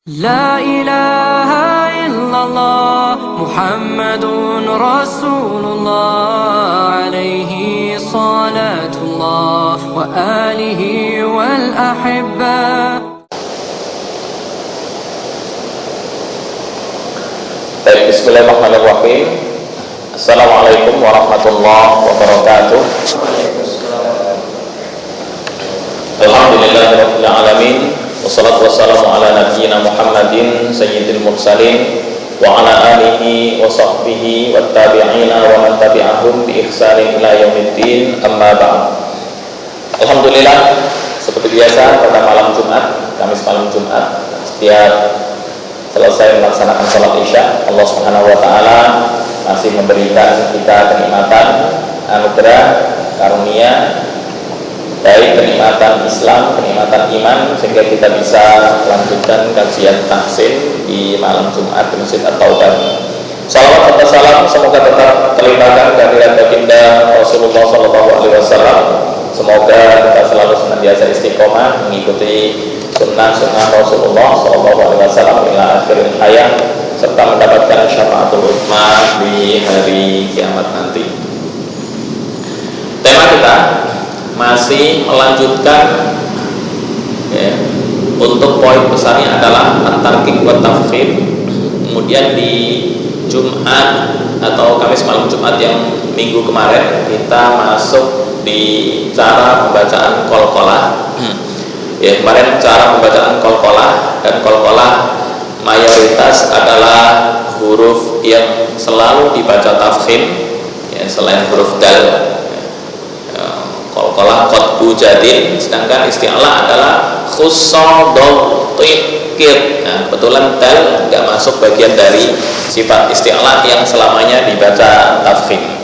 لا إله إلا الله محمد رسول الله عليه صلاة الله وآله والأحبة. Bismillahirrahmanirrahim. Assalamualaikum warahmatullahi wabarakatuh. Alhamdulillahirabbil alamin. Wassalatu wassalamu ala nabiyyina Muhammadin sayyidil mursalin wa ala alihi wa sahbihi wat tabi'ina wa man tabi'ahum bi ihsanin ila yaumiddin, amma ba'd. Alhamdulillah, seperti biasa pada malam Jumat, Kamis malam Jumat, setiap selesai melaksanakan sholat isya, Allah Subhanahu wa taala masih memberikan kita kenikmatan, anugerah, karunia, baik kenikmatan Islam, kenikmatan iman, sehingga kita bisa melanjutkan kajian tahsin di malam Jumat di Masjid At-Taubah. Salawat dan salam semoga tetap terlimpahkan kehadirat baginda Rasulullah SAW. Semoga kita selalu senantiasa istiqomah mengikuti sunnah-sunnah Rasulullah SAW ila akhiril hayat, serta mendapatkan syafaatul ummah di hari kiamat nanti. Tema kita masih melanjutkan untuk poin besarnya adalah at-tarkik wa tafkhim. Kemudian di Jumat atau Kamis malam Jumat yang minggu kemarin kita masuk di cara pembacaan qalqalah. Kemarin cara pembacaan qalqalah, dan qalqalah mayoritas adalah huruf yang selalu dibaca tafkhim, selain huruf dal. Qalqalah qatbu jadin, sedangkan isti'alah adalah khussadottikir. Nah, kebetulan dal nggak masuk bagian dari sifat isti'alah yang selamanya dibaca tafkhim.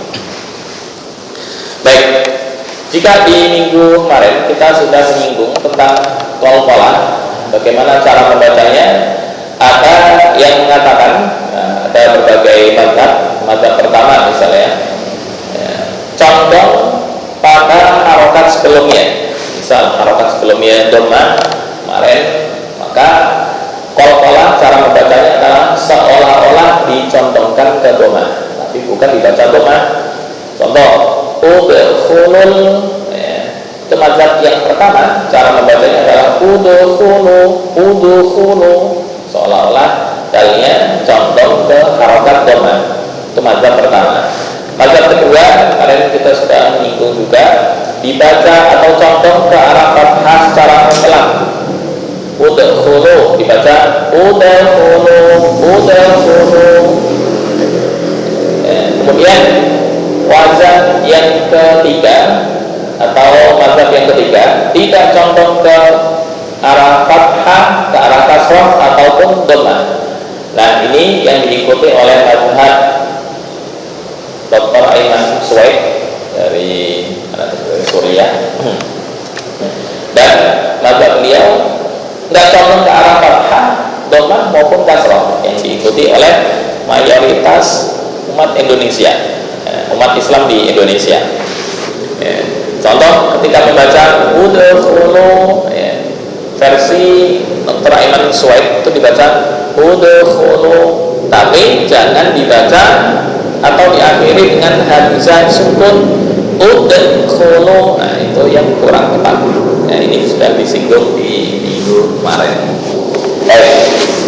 Baik, jika di minggu kemarin kita sudah menyinggung tentang qalqalah, bagaimana cara membacanya, ada yang mengatakan ada berbagai mazhab pertama misalnya condong pada harokat sebelumnya. Misal harokat sebelumnya dhamma kemarin, maka qalqalah cara membacanya adalah seolah-olah dicondongkan ke dhamma, tapi bukan dibaca dhamma. Contoh udkhulul, itu mazhab yang pertama, cara membacanya adalah udkhulu, seolah-olah dalnya condong ke harokat dhamma. Itu mazhab pertama. Mazhab kedua, kemarin kita sudah menyinggung juga, dibaca atau condong ke arah fathah secara mutlak. Udkhulu dibaca udkhulu. Kemudian wazan yang ketiga atau mazhab yang ketiga, tidak condong ke arah fathah, ke arah kasrah ataupun dhammah. Nah, ini yang diikuti oleh mazhab Dr. Aiman Suwaid dari Suriah, dan mazhab beliau nggak condong ke arah fathah, dhammah maupun kasrah, yang diikuti oleh mayoritas umat Indonesia, umat Islam di Indonesia. Contoh ketika membaca udkhulu, versi Dr. Aiman Suwaid itu dibaca udkhulu, tapi jangan dibaca atau diakhiri dengan hamzah sukun udkhulu. Nah, itu yang kurang tepat. Nah, ini sudah disinggung di minggu kemarin.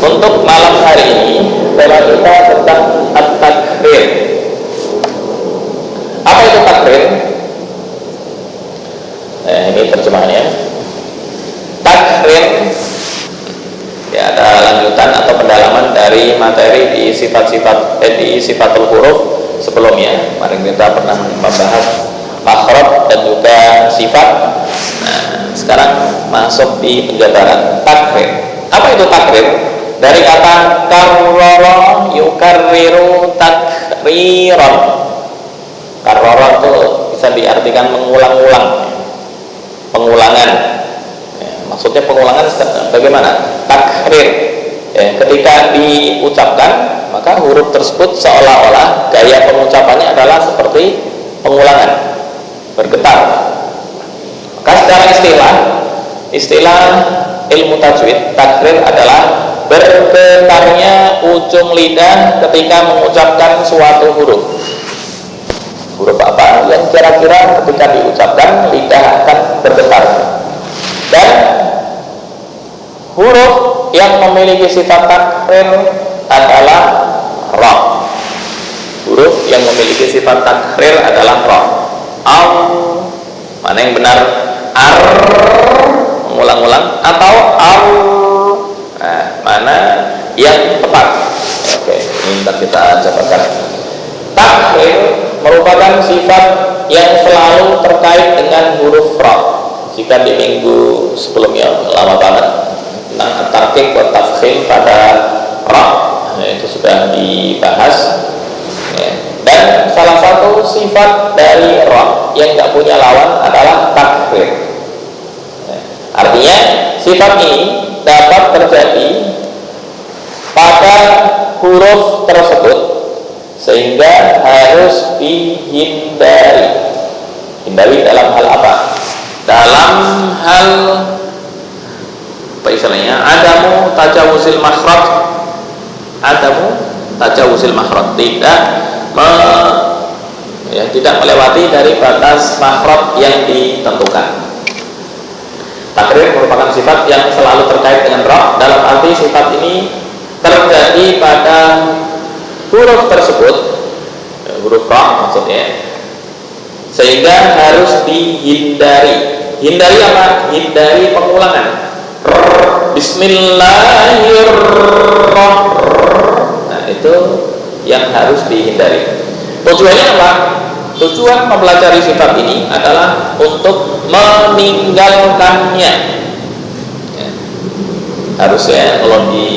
Untuk malam hari ini tema kita tentang at-takrir. Apa itu takrir? Nah, ini terjemahannya. Takrir ada lanjutan atau pendalaman dari materi di sifat-sifat di sifatul huruf sebelumnya. Kemarin kita pernah membahas makhraj dan juga sifat. Nah, sekarang masuk di penjabaran takrir. Apa itu takrir? Dari kata karrara yukarriru takriran. Karrara itu bisa diartikan mengulang-ulang, pengulangan. Maksudnya pengulangan bagaimana? Takrir. Ketika diucapkan, maka huruf tersebut seolah-olah gaya pengucapannya adalah seperti pengulangan, bergetar. Maka secara istilah ilmu tajwid, takrir adalah bergetarnya ujung lidah ketika mengucapkan suatu huruf. Huruf apa yang kira-kira ketika diucapkan lidah akan bergetar? Dan huruf yang memiliki sifat takrir adalah ra. Huruf yang memiliki sifat takrir adalah ra. Al, mana yang benar? Ar, mengulang-ulang, atau al? Nah, mana yang tepat? Oke, ini kita cobakan. Takrir merupakan sifat yang selalu terkait dengan huruf ra. Jika di minggu sebelumnya lama banget tentang tarkib wa tafkhim pada ra, itu sudah dibahas. Dan salah satu sifat dari ra yang tidak punya lawan adalah takrir. Artinya sifat ini dapat terjadi pada huruf tersebut sehingga harus dihindari. Hindari dalam hal apa? Dalam hal apa istilahnya? Adamu tajawuzil makhraj. Adamu tajawuzil makhraj, tidak melewati dari batas makhraj yang ditentukan. Takrir merupakan sifat yang selalu terkait dengan ra, dalam arti sifat ini terjadi pada huruf tersebut, huruf ra maksudnya, sehingga harus dihindari. Hindari apa? Hindari pengulangan. Bismillahirrahmanirrahim. Nah, itu yang harus dihindari. Tujuannya apa? Tujuan mempelajari sifat ini adalah untuk meninggalkannya. Ya. Harusnya kalau di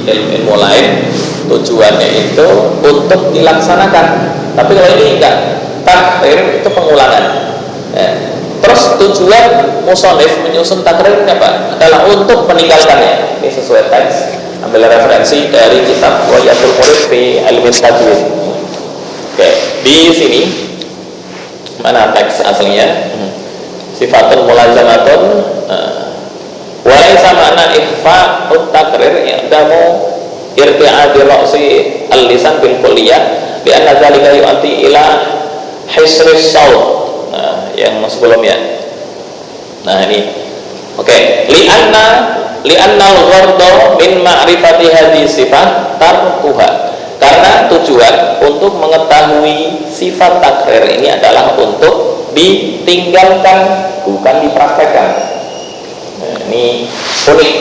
ilmu lain tujuannya itu untuk dilaksanakan, tapi kalau ini enggak. Takrir itu pengulangan. Ya. Terus tujuan musonif menyusun takrir apa? Adalah untuk meninggalkannya. Ini sesuai teks. Ambil referensi dari kitab Wayatul Murid fi Ilmi Tajwid. Oke, di sini mana teks aslinya? Sifatul mulazamatun walaysa ma'na ikhfa takrir ya'damu irti'adi ra'si al-lisan bil kulliyah bi anna dzalika yu'ti ila hisris saut. Nah, yang sebelumnya. Nah, ini. Oke, li'anna al-gharda min ma'rifati hadhihi sifat tarkuha. Karena tujuan untuk mengetahui sifat takrir ini adalah untuk ditinggalkan, bukan dipraktekkan. Nah, ini unik.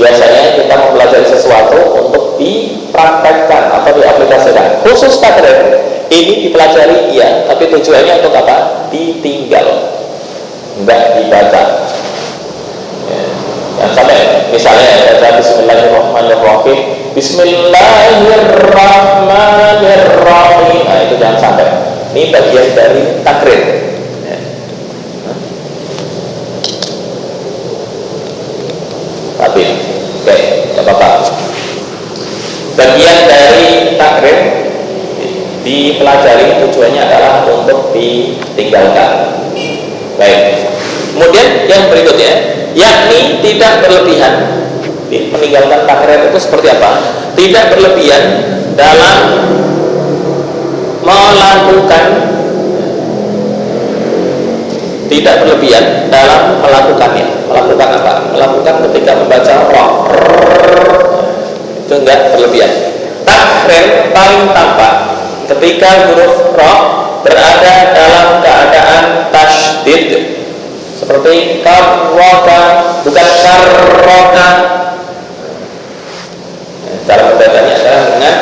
Biasanya kita mempelajari sesuatu untuk dipraktekkan atau diaplikasikan. Khusus takrir ini dipelajari iya, tapi tujuannya untuk apa? Ditinggal, enggak dibaca. Yang sampai misalnya baca Bismillahirrahmanirrahim, Bismillahirrahmanirrahim. Nah, itu jangan sampai. Ini bagian dari takrir. Ya. Tapi, oke, tidak apa-apa. Bagian dari takrir dipelajari tujuannya adalah untuk ditinggalkan. Baik. Kemudian yang berikutnya, yakni tidak berlebihan. Meninggalkan takrir itu seperti apa? Tidak berlebihan dalam melakukan, tidak berlebihan dalam melakukannya. Melakukan apa? Melakukan ketika membaca ra. Itu enggak berlebihan. Takrir paling tampak ketika huruf ra berada dalam keadaan tasydid. Seperti karroka, bukan karroka. Cara membacanya adalah dengan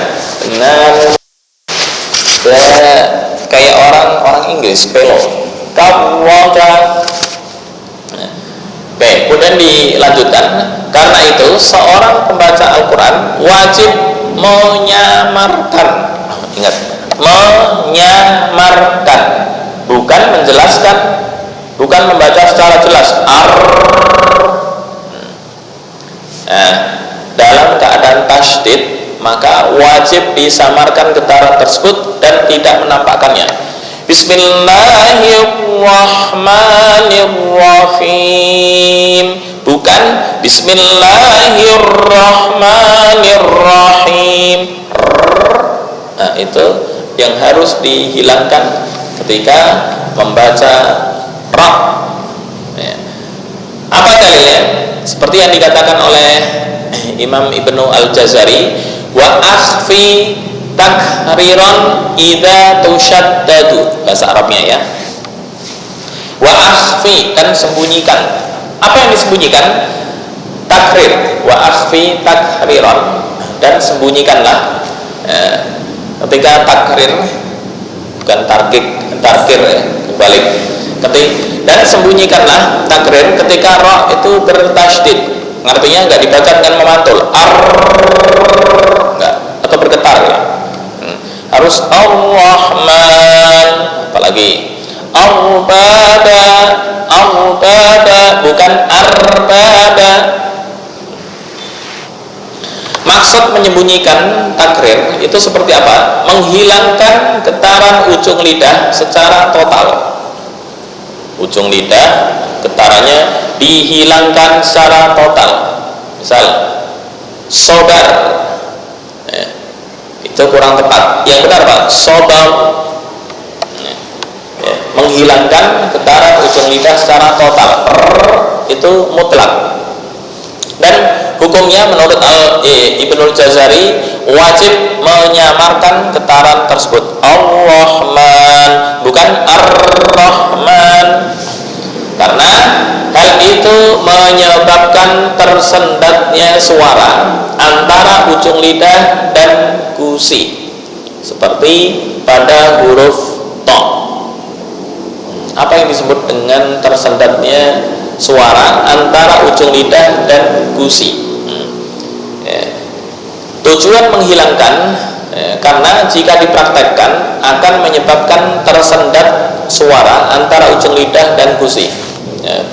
kayak orang Inggris, pelo. Karroka. Oke, kemudian dilanjutkan. Karena itu seorang pembaca Al-Quran wajib menyamarkan. Ingat, menyamarkan, bukan menjelaskan, bukan membaca secara jelas. Nah, dalam keadaan tasydid maka wajib disamarkan getaran tersebut dan tidak menampakkannya. Bismillahirrahmanirrahim, bukan Bismillahirrahmanirrahim. Bismillahirrahmanirrahim. Nah, itu yang harus dihilangkan ketika membaca ra. Ya. Apa dalilnya? Seperti yang dikatakan oleh Imam Ibnu Al-Jazari, wa akhfi takhriran idza tushaddadu, bahasa Arabnya ya. Wa akhfi, kan sembunyikan. Apa yang disembunyikan? Takhrir. Wa akhfi takhriran, dan sembunyikanlah. Ketika takhrir, bukan tarkir ya, kebalik. Dan sembunyikanlah takhrir ketika ra itu bertasydid. Artinya enggak dibaca dengan memantul. Enggak, atau bergetar ya. Harus Ar-Rahman, apalagi Arbada, bukan Arbada. Maksud menyembunyikan takhrir itu seperti apa? Menghilangkan getaran ujung lidah secara total. Ujung lidah getarannya dihilangkan secara total. Misal sobar, ya, itu kurang tepat. Yang benar Pak, sobar, ya, menghilangkan getaran ujung lidah secara total. Itu mutlak. Dan hukumnya menurut Ibnu Jazari wajib menyamarkan getaran tersebut. Ar-Rahman, bukan Ar-Rahman, karena hal itu menyebabkan tersendatnya suara antara ujung lidah dan gusi, seperti pada huruf to. Apa yang disebut dengan tersendatnya suara antara ujung lidah dan gusi? Tujuan menghilangkan, karena jika dipraktekkan akan menyebabkan tersendat suara antara ujung lidah dan gusi.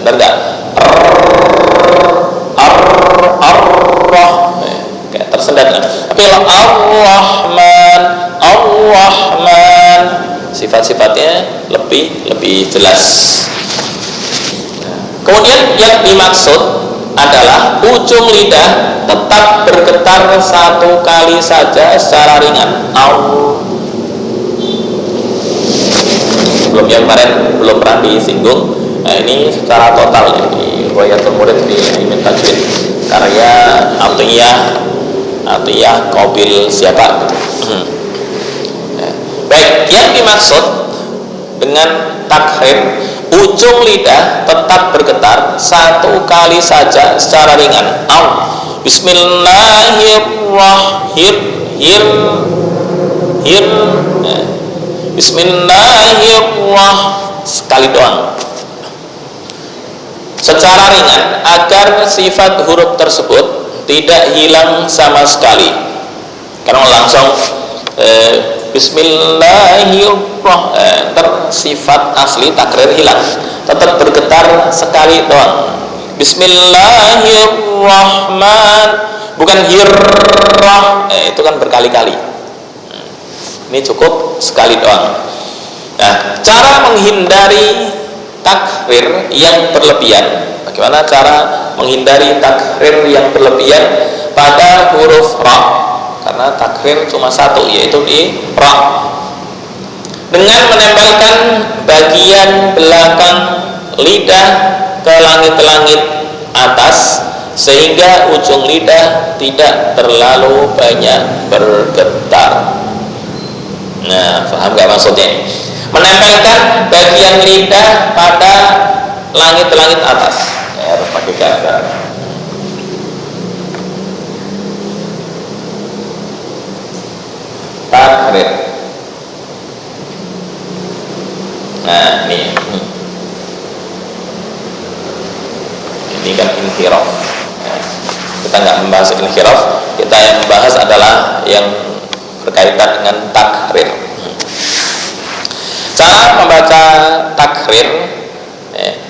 Benar enggak? Kayak tersendat. Tapi Ar-Rahman, Ar-Rahman, sifat-sifatnya lebih jelas. Kemudian yang dimaksud adalah ujung lidah tetap bergetar satu kali saja secara ringan. Belum yang kemarin belum pernah disinggung. Nah, ini secara total di Riwayatul Murid di Ilmu Tajwid karya Atiyah Qabil siapa gitu. Baik, yang dimaksud dengan takhrir, ujung lidah tetap bergetar satu kali saja secara ringan. Bismillahirrahmanirrahim. Bismillahirrahmanirrahim, sekali doang, secara ringan, agar sifat huruf tersebut tidak hilang sama sekali. Karena langsung Bismillahirrahmanirrahim, sifat asli takrir hilang, tetap bergetar sekali doang. Bismillahirrahman, bukan hirrah, itu kan berkali-kali. Ini cukup sekali doang. Nah, cara menghindari takrir yang berlebihan. Bagaimana cara menghindari takrir yang berlebihan pada huruf ra? Karena takrir cuma satu, yaitu di ra. Dengan menempelkan bagian belakang lidah ke langit-langit atas, sehingga ujung lidah tidak terlalu banyak bergetar. Nah, paham gak maksudnya? Menempelkan bagian lidah pada langit-langit atas. Ya, harus pakai gambar. Takrir. Nah, ini kan inhiraf. Nah, kita nggak membahas inhiraf, kita yang membahas adalah yang berkaitan dengan takrir. Cara membaca takrir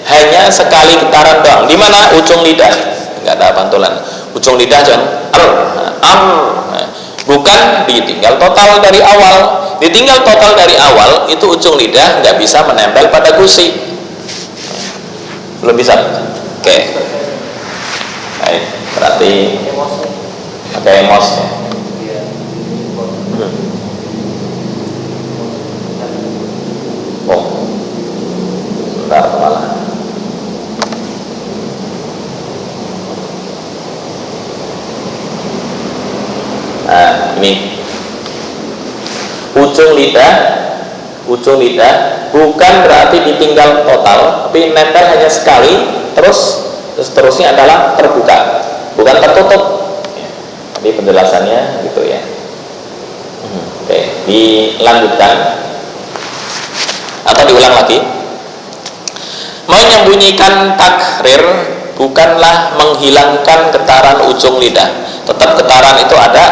hanya sekali getaran doang. Di mana? Ujung lidah, nggak ada pantulan. Ujung lidah jangan bukan ditinggal total dari awal. Ditinggal total dari awal itu ujung lidah nggak bisa menempel pada gusi. Belum bisa. Oke. Baik, berarti kayak mouse ya. Oh, sebentar malah. Nah, ini ujung lidah bukan berarti ditinggal total, tapi nempel hanya sekali, terus seterusnya adalah terbuka, bukan tertutup. Jadi penjelasannya gitu ya. Oke, dilanjutkan atau diulang lagi. Menyembunyikan takrir bukanlah menghilangkan getaran ujung lidah. Tetap getaran itu ada,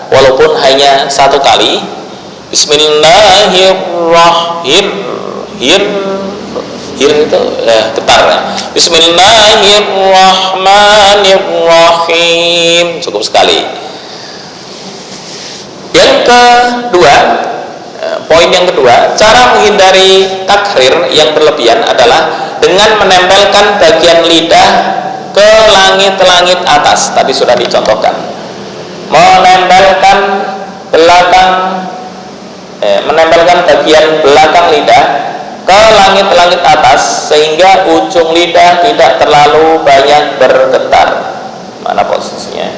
walaupun hanya satu kali. Bismillahirrahmanirrahim. Hir itu getarnya. Bismillahirrahmanirrahim. Cukup sekali. Yang kedua, poin yang kedua, cara menghindari takrir yang berlebihan adalah dengan menempelkan bagian lidah ke langit-langit atas. Tadi sudah dicontohkan. Menempelkan bagian belakang lidah ke langit-langit atas sehingga ujung lidah tidak terlalu banyak bergetar. Mana posisinya?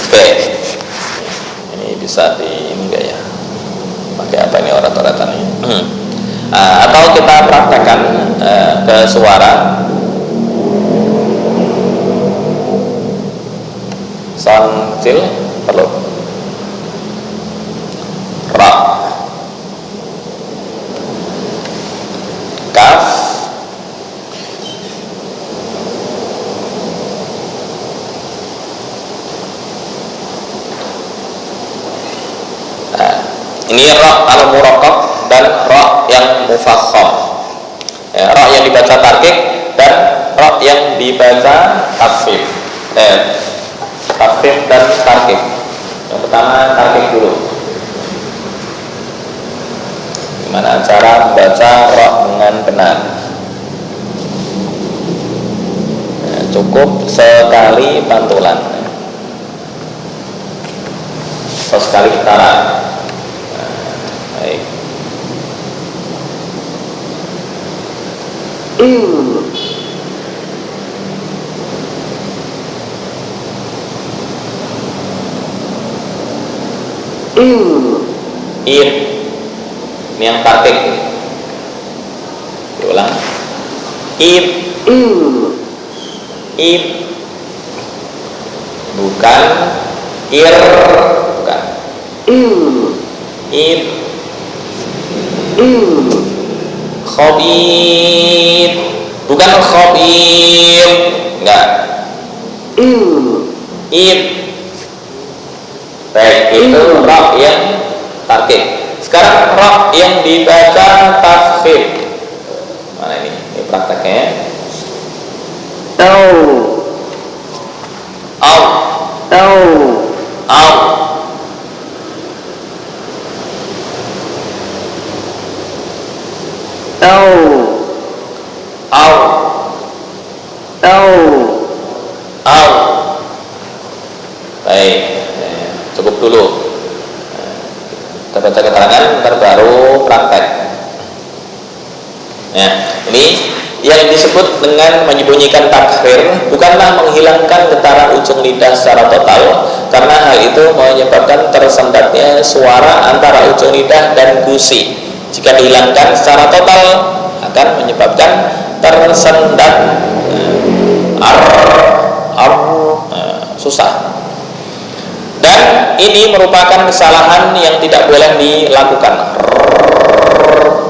Oke. Ini bisa di ini enggak ya? Pakai apa ini orat-oratan ini? Atau kita praktekkan ke suara. Sound kecil perlu. Ra, kaf, ini ra al-muraqqaq dan ra yang mufakham. Ra yang dibaca tarqiq dan ra yang dibaca takhfif. Takhfif dan tarqiq. Yang pertama tarqiq dulu. Gimana cara membaca ra dengan benar? Cukup sekali pantulan atau sekali getaran. Baik. Ini yang tarqiq. Diulang. Bukan bukan. Khabir, bukan khabir, enggak. Baik, itu ra yang tarqiq. Sekarang ra yang dibaca takhfif. Mana ini? Ini prakteknya. Baik, cukup dulu. Kita baca keterangan, ntar baru praktek. Nah, ini yang disebut dengan menyembunyikan takrir bukanlah menghilangkan getaran ujung lidah secara total, karena hal itu menyebabkan tersendatnya suara antara ujung lidah dan gusi. Jika dihilangkan secara total akan menyebabkan tersendat susah. Dan ini merupakan kesalahan yang tidak boleh dilakukan.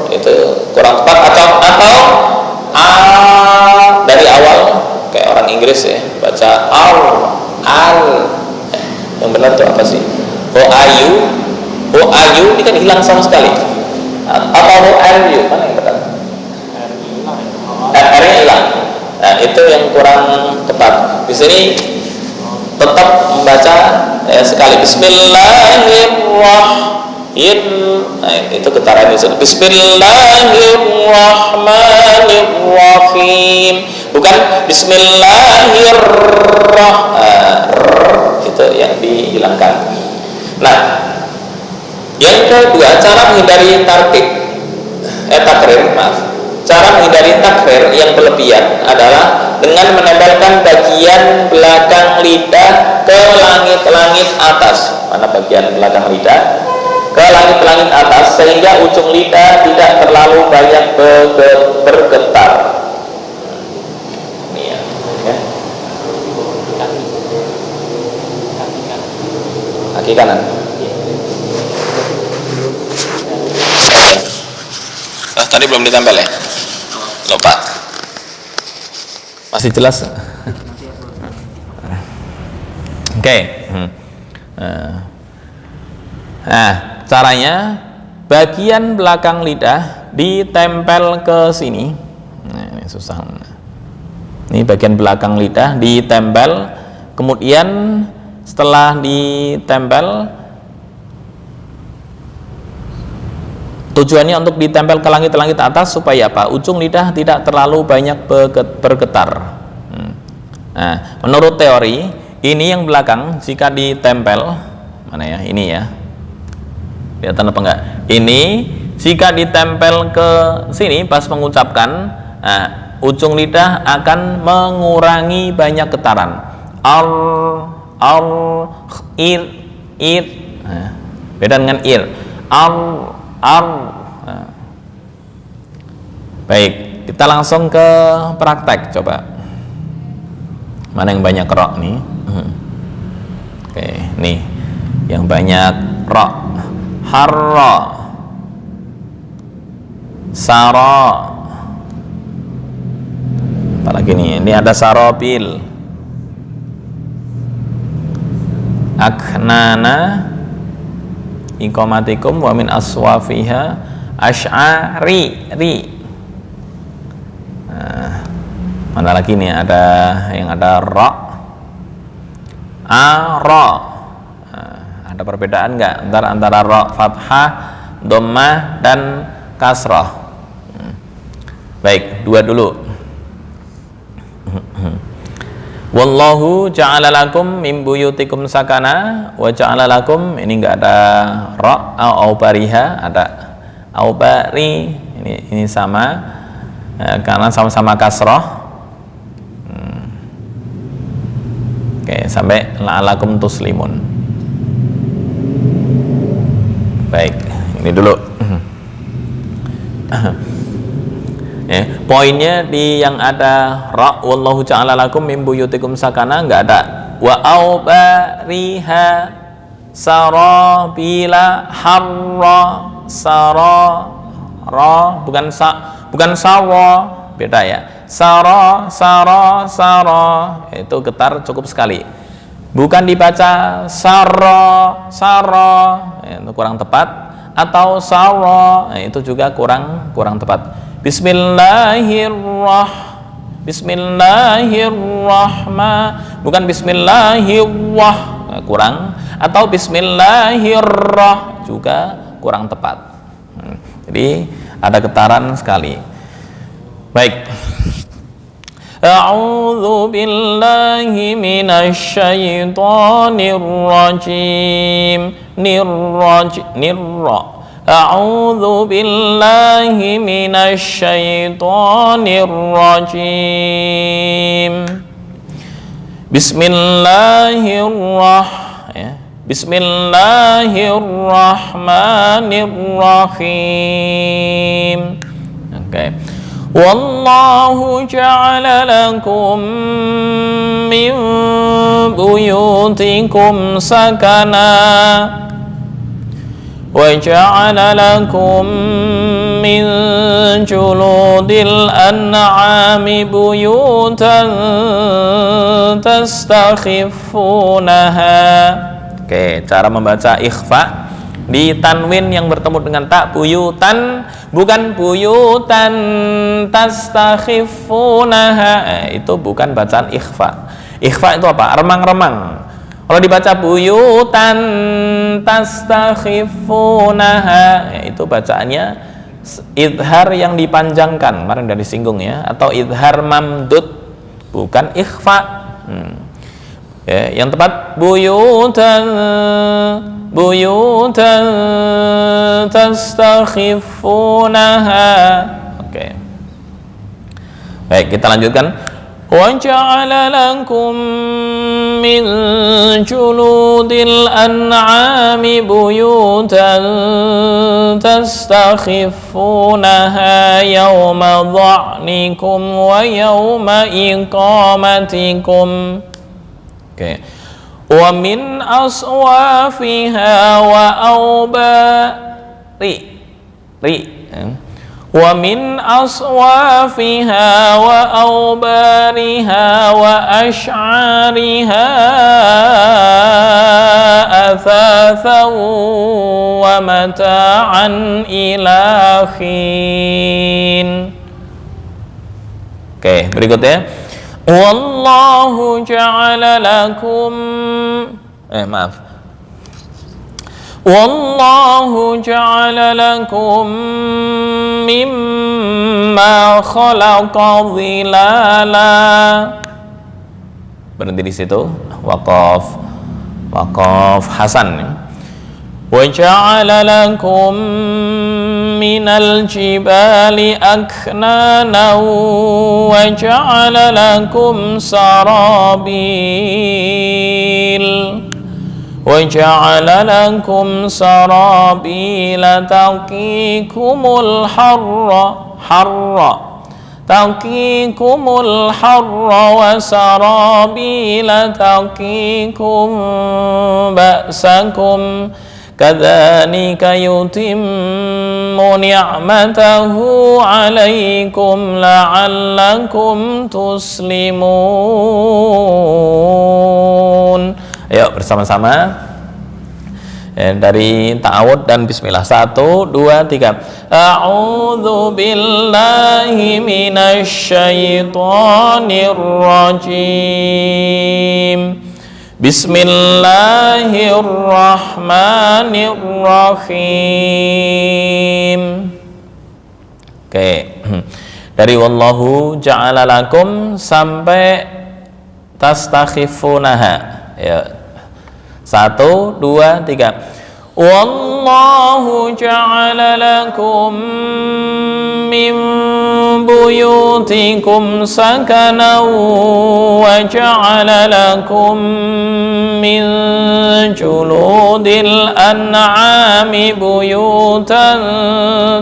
Itu kurang tepat atau dari awal kayak orang Inggris ya, baca al. Yang benar tuh apa sih? Ayu ini kan hilang sama sekali. Atau ayu mana yang benar? R-nya hilang. Nah, itu yang kurang tepat. Di sini tetap membaca sekali Bismillahirrahmanirrahim. Nah, itu getaran itu. Bismillahirrahmanirrahim. Bukan Bismillahirrahmanirrahim. dihilangkan. Nah, yang kedua, cara menghindari takrir, cara menghindari takrir yang berlebihan adalah dengan menempelkan bagian belakang lidah ke langit-langit atas. Mana bagian belakang lidah? Ke langit-langit atas, sehingga ujung lidah tidak terlalu banyak bergetar. Ini ya. Kaki kanan. Tadi belum ditempel ya? Lupa. Masih jelas? Oke. Nah, caranya bagian belakang lidah ditempel ke sini. Nah, ini susah. Ini bagian belakang lidah ditempel, kemudian setelah ditempel, tujuannya untuk ditempel ke langit-langit atas supaya apa? Ujung lidah tidak terlalu banyak bergetar. Nah, menurut teori ini yang belakang jika ditempel, mana ya? Ini ya. Kelihatan apa enggak? Ini jika ditempel ke sini pas mengucapkan, nah, ujung lidah akan mengurangi banyak getaran. Ir. Nah, beda dengan ir. Nah. Baik, kita langsung ke praktek coba. Mana yang banyak ro nih? Oke, nih yang banyak ro. Harro, saro. Apalagi nih? Ini ada saropil, aknana, iqamatikum wa min aswafiha asy'ari. Nah, mana lagi nih? Ada yang ada ra, ara. Nah, ada perbedaan nggak antara ra fathah, dhammah dan kasrah? Baik, dua dulu. Wallahu ja'ala lakum min buyutikum sakana wa ja'ala lakum, ini enggak ada ra au bariha, ada au bari, ini sama karena sama-sama kasrah. Oke, sampai la'alakum tuslimun. Baik, ini dulu. Ya, poinnya di yang ada ra, wallahu ja'ala lakum min buyutikum sakana, enggak ada wa au bariha sarabila harra sarara, bukan sawa, beda ya. Sara itu getar cukup sekali, bukan dibaca sara itu kurang tepat, atau sawa itu juga kurang tepat. Bismillahirrahman, bukan bismillahirrah, kurang, atau bismillahirrah juga kurang tepat. Jadi ada getaran sekali. Baik. A'udzu billahi minasy syaithanir rajim. A'udzu billahi minasy syaithanir rajim. Bismillahirrahmanirrahim. Oke. Wallahu ja'ala lakum min buyutikum sakana wa ja'ala lakum min juludil an'ami buyutan tastakhifunaha. Oke, cara membaca ikhfa di tanwin yang bertemu dengan tak, buyutan, bukan buyutan tastakhifunaha. Itu bukan bacaan ikhfa. Ikhfa itu apa? Remang-remang. Kalau dibaca buyutan tastakhifunaha, itu bacaannya idhar yang dipanjangkan, kemarin udah disinggung ya, atau idhar mamdud, bukan ikhfa. Ya, yang tepat buyutan tastakhifunaha. Oke. Baik, kita lanjutkan. Wa ja'ala lakum min juludil an'ami buyutan tastakhifunaha yawma dha'nikum wa yawma iqamatikum. Oke. Wa min aswafiha wa wa min aswafiha wa awbariha wa ash'ariha athathan wa mata'an ila hin. Oke, berikutnya wallahu ja'ala lakum wallahu ja'ala lakum mimma khalaqa dhilala. Berhenti di situ. Waqaf hasan. Wa ja'ala lakum minal jibali aknana wa ja'ala lakum sarabil وَجَعَلَ لَكُمْ سَرَابِيلَ تَقِيكُمُ الْحَرَّ وَسَرَابِيلَ تَقِيكُمْ بَأْسَكُمْ كَذَلِكَ يُتِمُّ نِعْمَتَهُ عَلَيْكُمْ لَعَلَّكُمْ تُسْلِمُونَ. Ayo bersama-sama dari ta'awud dan bismillah. 1, 2, 3. A'udzu billahi minasy syaithanir rajim. Bismillahirrahmanirrahim. Oke. Dari wallahu ja'ala lakum sampai tastakhifunaha. Ya. 1, 2, 3. Wallahu ja'ala lakum min buyutikum sakana wa ja'ala lakum min juludil an'ami buyutan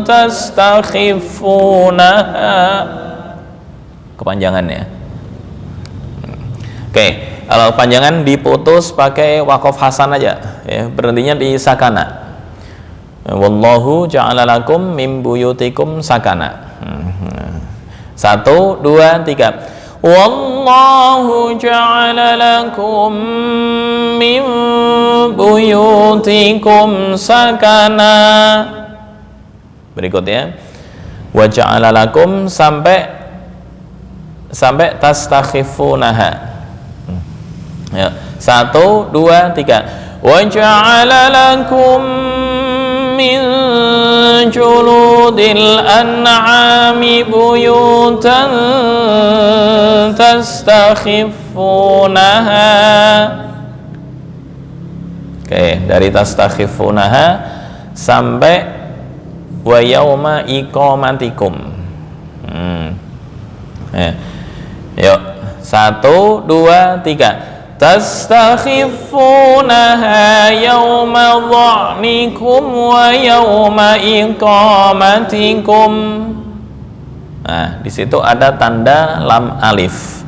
tastakhifunaha. Kepanjangannya. Oke. Kalau panjangan diputus pakai waqaf hasan aja, ya, berhentinya di sakana. Wallahu ja'ala lakum min buyutikum sakana. 1, 2, 3. Wallahu ja'ala lakum min buyutikum sakana. Berikutnya wa ja'ala lakum sampai tastakhifunaha. Ya. 1, 2, 3. Wa ja'ala lakum min juludil an'ami buyutan tastakhifunaha. Oke, dari tastakhifunaha sampai wa yauma iqamatikum. Ya. Yuk. 1, 2, 3. Tastakhifunaha yawma dha'nikum wa yawma iqamatikum. Nah, di situ ada tanda lam alif.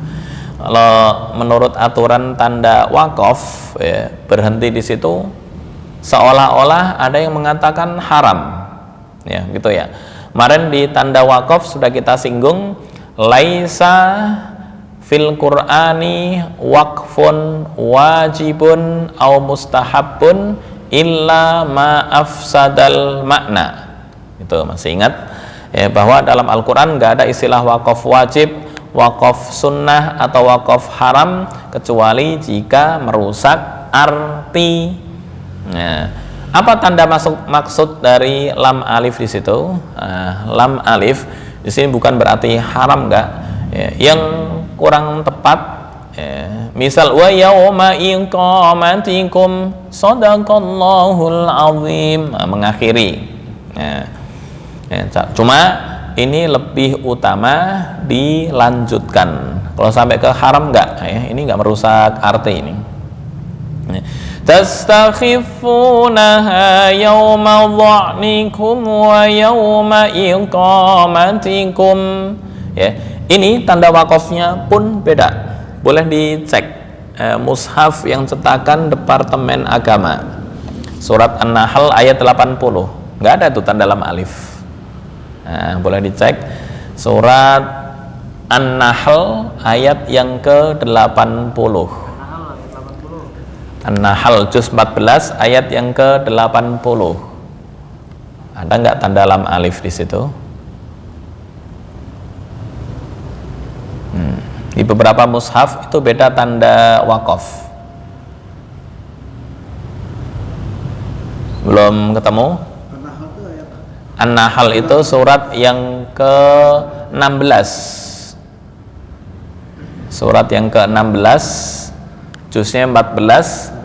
Kalau menurut aturan tanda wakaf, ya, berhenti di situ seolah-olah ada yang mengatakan haram. Ya, gitu ya. Kemarin di tanda wakaf sudah kita singgung, laisa fil Qur'ani waqfun wajibun au mustahabun illa ma afsadal makna. Itu masih ingat ya, bahwa dalam Al-Qur'an nggak ada istilah wakaf wajib, wakaf sunnah atau wakaf haram kecuali jika merusak arti. Nah, apa tanda maksud dari lam alif di situ? Lam alif di sini bukan berarti haram, enggak. Ya, yang kurang tepat Misal wa yauma iqamatikum sadaqallahul azim, mengakhiri. Cuma ini lebih utama dilanjutkan. Kalau sampai ke haram enggak, ini enggak merusak arti ini. Tastakhifunaha yawma dha'nikum wa yawma iqamatikum. Ini tanda wakofnya pun beda. Boleh dicek mushaf yang cetakan Departemen Agama, surat An-Nahl ayat 80, nggak ada tuh tanda lam alif. Boleh dicek surat An-Nahl ayat yang ke-80. An-Nahl juz 14 ayat yang ke-80. Ada nggak tanda lam alif di situ? Di beberapa mushaf itu beda tanda wakaf. Belum ketemu? An-Nahl itu surat yang ke-16. Surat yang ke-16 juznya 14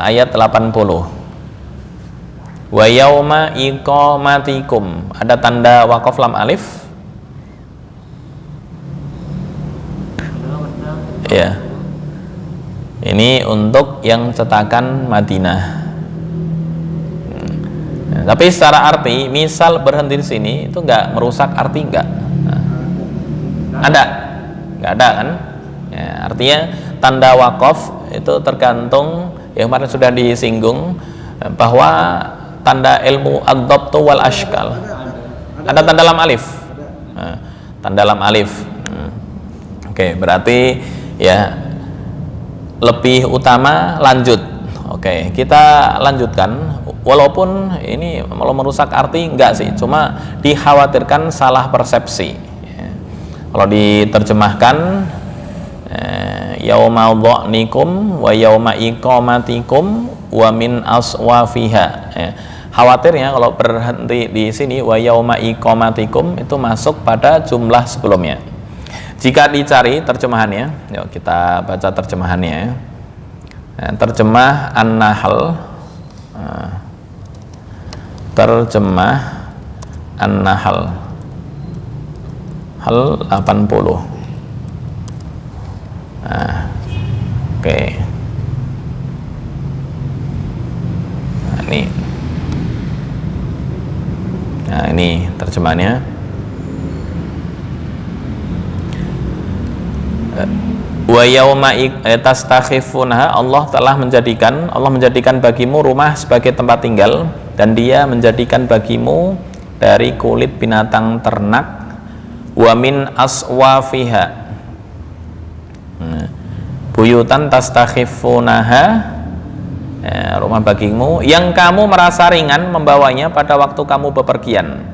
ayat 80. Wa yauma iqamatikum. Ada tanda wakaf lam alif? Ya. Ini untuk yang cetakan Madinah. Tapi secara arti, misal berhenti di sini itu nggak merusak arti, nggak? Ada? Nggak ada kan? Ya, artinya tanda wakaf itu tergantung, yang kemarin sudah disinggung bahwa tanda ilmu ad-dhabtu wal ashkal. Ada tanda lam alif. Tanda lam alif. Oke, berarti ya lebih utama lanjut. Oke, kita lanjutkan. Walaupun ini kalau merusak arti enggak sih, cuma dikhawatirkan salah persepsi. Kalau diterjemahkan yauma dha'nikum wa yauma iqamatikum wa min aswafiha. Khawatirnya kalau berhenti di sini wa yauma iqamatikum itu masuk pada jumlah sebelumnya. Jika dicari terjemahannya, yuk kita baca terjemahannya. Terjemah An-Nahl, terjemah An-Nahl hal 80. Oke. Ini terjemahannya. Wa yauma tastakhifunaha, Allah menjadikan bagimu rumah sebagai tempat tinggal, dan Dia menjadikan bagimu dari kulit binatang ternak, wa min aswafiha, buyutan tastakhifunaha, rumah bagimu yang kamu merasa ringan membawanya pada waktu kamu bepergian.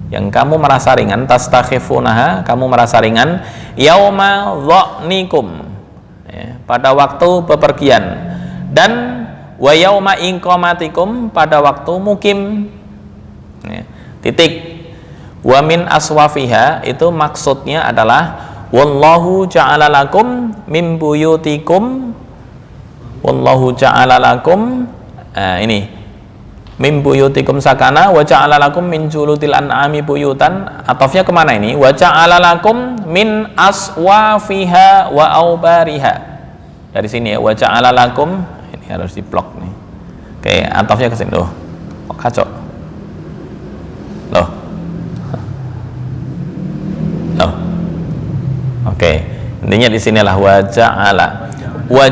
Yang kamu merasa ringan, tastakhifunaha, kamu merasa ringan, yauma dha'nikum, pada waktu bepergian, dan wa yauma iqamatikum, pada waktu mukim. Titik. Wa min aswafiha itu maksudnya adalah wallahu ja'ala lakum min buyutikum, wallahu ja'ala lakum, ini min buyutikum sakana wa ja'ala lakum min julutil an'ami buyutan. Atofnya kemana ini? Wa ja'ala lakum min aswafiha wa aubariha. Dari sini ya, wa ja'ala lakum, ini harus diblok nih. Oke, atofnya ke sini. Loh, kok kacau? Loh. Oke, intinya di sinilah wa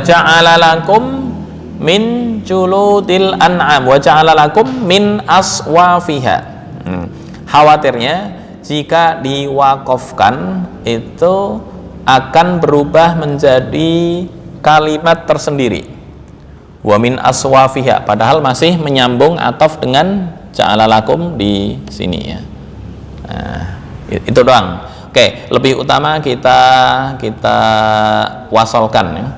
ja'ala lakum min juludil an'am wa ja'ala lakum min aswafiha. Khawatirnya jika diwakafkan itu akan berubah menjadi kalimat tersendiri, wa min aswafiha, padahal masih menyambung ataf dengan ja'ala lakum di sini ya. Itu doang. Oke, lebih utama kita wasolkan ya.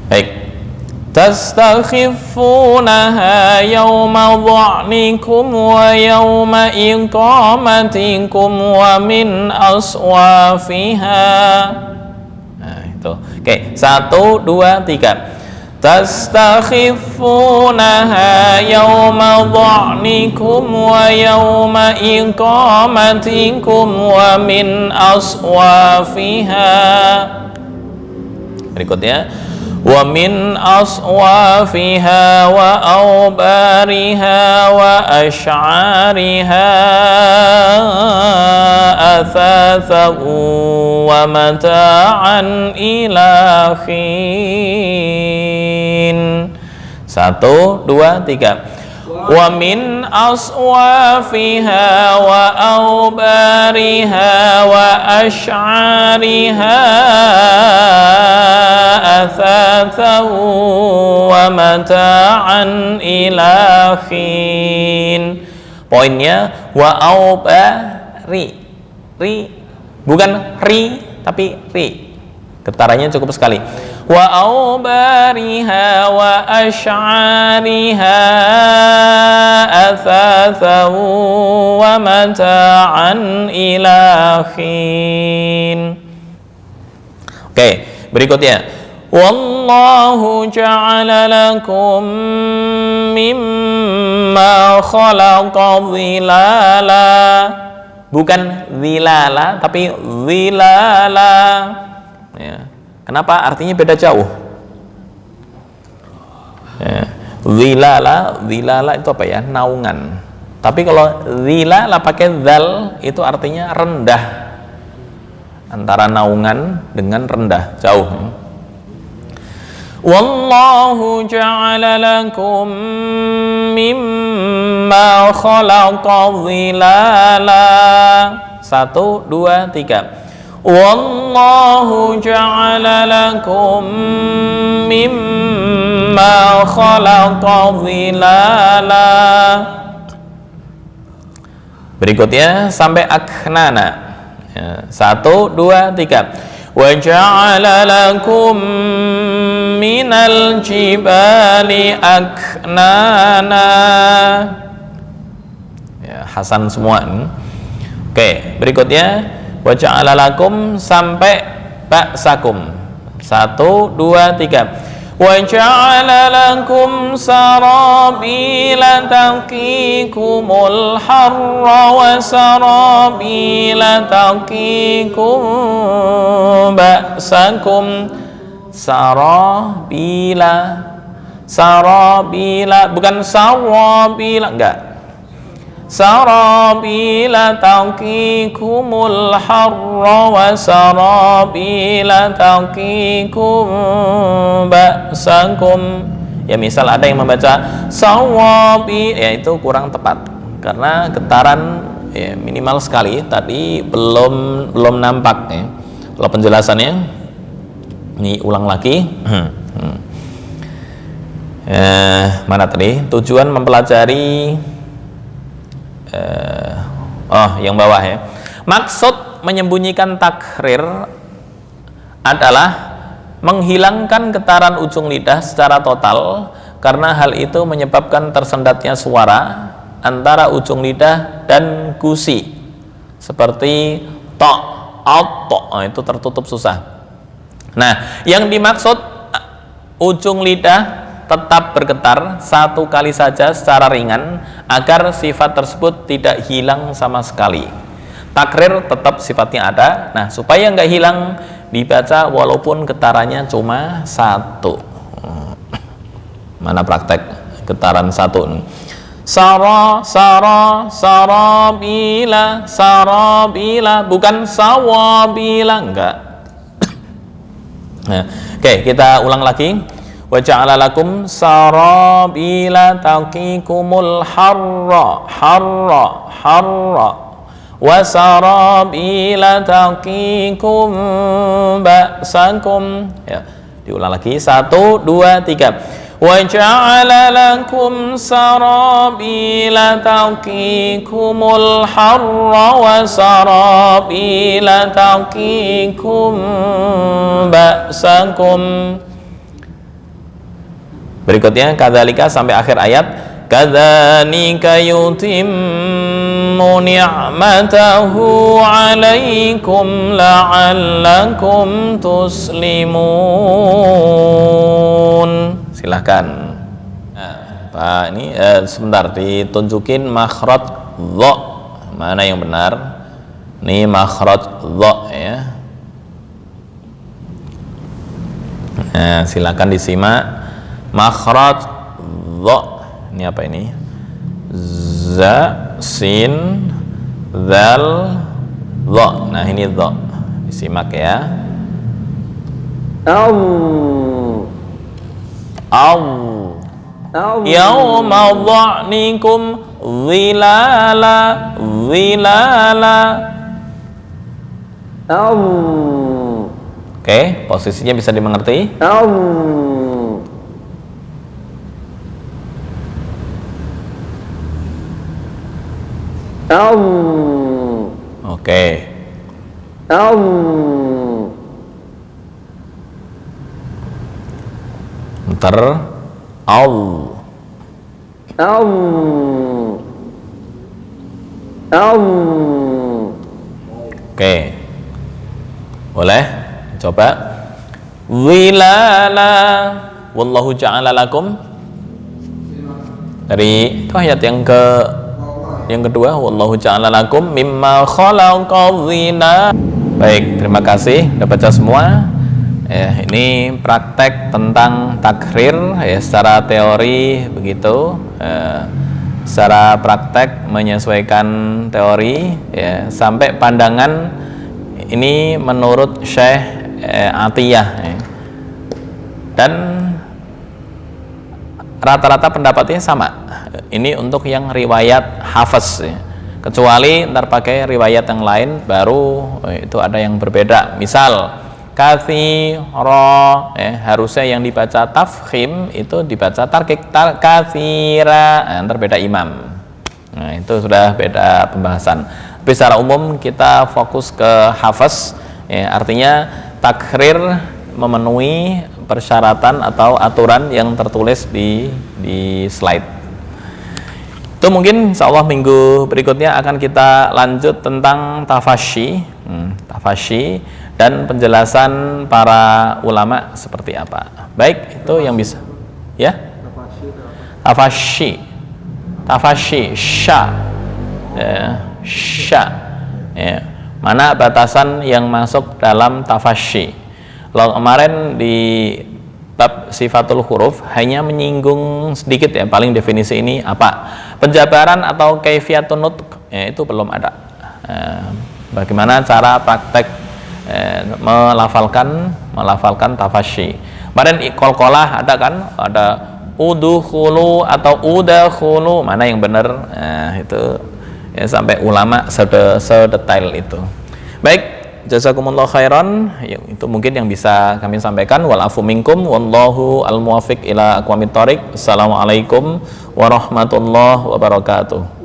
Baik. tastakhifunaha yawma dha'nikum wa yawma iqamatikum wa min aswafiha. Nah, itu. Oke, 1, 2, 3. Tastakhifunaha yawma dha'nikum wa yawma iqamatikum wa min aswafiha. Berikutnya, wa min aswafiha wa awbariha wa ash'ariha athathan wa mata'an ila hin. 1, 2, 3. Wa min aswafiha wa awbariha wa ash'ariha athathan wa mata'an ila hin. Poinnya wa awbari, ri, bukan ri tapi ri, getarannya cukup sekali. Wa awbariha wa ash'ariha athathan wa mata'an ila hin. Oke, berikutnya, wallahu ja'ala lakum mimma khalaqa dhilala, bukan dhilala tapi dhilala ya. Kenapa? Artinya beda jauh ya. Dhilala itu apa ya? Naungan. Tapi kalau dhilala pakai dzal itu artinya rendah, antara naungan dengan rendah, jauh. Wallahu ja'ala lakum mimma khalaqa dhilala. 1, 2, 3. Wallahu ja'ala lakum mimma khalaqa dhilala. Berikutnya sampai aknana ya. 1, 2, 3. Wa ja'ala lakum minal jibali aknana ya, Hasan semua. Oke, berikutnya wa ja'ala lakum sampai ba'sakum. 1, 2, 3. Wa ja'ala lakum sarabila taqikumul harra wa sarabila taqikum ba'sakum. Sarabila bukan sarabila, enggak. Sarabila taqikumul harra wa sarabila taqikum ba'sakum. Ya, misal ada yang membaca sawabi, ya itu kurang tepat karena getaran ya, minimal sekali tadi belum nampak ya. Kalau penjelasannya ini ulang lagi. Mana tadi? Tujuan mempelajari yang bawah ya. Maksud menyembunyikan takrir adalah menghilangkan getaran ujung lidah secara total, karena hal itu menyebabkan tersendatnya suara antara ujung lidah dan gusi, seperti to, auto, itu tertutup susah. Nah, yang dimaksud ujung lidah tetap bergetar satu kali saja secara ringan agar sifat tersebut tidak hilang sama sekali. Takrir tetap sifatnya ada. Nah, supaya nggak hilang dibaca walaupun getarannya cuma 1. Mana praktek getaran 1? Sarabila, bukan sawabila, enggak. Nah, oke, kita ulang lagi. Wa ja'ala lakum sarabila taqikumul harra wa sarabila taqikum ba'sakum. Ya, diulang lagi. 1, 2, 3. Wa ja'ala lakum sarabila taqikumul harra wa sarabila taqikum ba'sakum. Berikutnya kadzalika sampai akhir ayat, kadzalika yutimmu ni'matahu 'alaikum la'allakum tuslimun. Silahkan. Nah, Pak, ini sebentar ditunjukin makhraj dha. Mana yang benar? Ini makhraj dha ya. Nah, silakan disimak makhraj dha. Ini apa ini? Za, sin, dzal, dha. Nah, ini dha. Disimak ya. Yauma dha'nikum dhilala dhilala. Oke, posisinya bisa dimengerti? Oke. Bentar. Oke. Boleh? Coba. Zilala wallahu ja'ala lakum. Dari itu ayat yang kedua, wallahu ja'ala lakum mimma khalaqa zina. Baik, terima kasih sudah baca semua. Ini praktek tentang takrir ya, secara teori begitu, secara praktek menyesuaikan teori ya, sampai pandangan ini menurut Syekh Atiyah ya. Dan rata-rata pendapatnya sama. Ini untuk yang riwayat hafaz ya. Kecuali ntar pakai riwayat yang lain baru itu ada yang berbeda. Misal katsira harusnya yang dibaca tafkhim itu dibaca tarkik katsira, ntar beda imam. Nah, itu sudah beda pembahasan. Tapi secara umum kita fokus ke hafaz ya, artinya takrir memenuhi persyaratan atau aturan yang tertulis di slide. Itu mungkin insyaallah minggu berikutnya akan kita lanjut tentang tafasyi, dan penjelasan para ulama seperti apa. Baik, itu yang bisa ya. Tafasyi sya ya. Mana batasan yang masuk dalam tafasyi? Kalau kemarin di bab sifatul huruf hanya menyinggung sedikit ya, paling definisi ini apa, penjabaran atau kaifiyatun nutq ya, itu belum ada. Bagaimana cara praktek melafalkan tafasyi. Kemarin qalqalah ada kan, ada udkhulu atau udakhulu, mana yang benar? Itu ya, sampai ulama sedetail itu. Baik, jazakumullah khairan. Itu mungkin yang bisa kami sampaikan. Wal afu minkum wallahu al muwaffiq ila aqwamit thoriq. Assalamualaikum warahmatullahi wabarakatuh.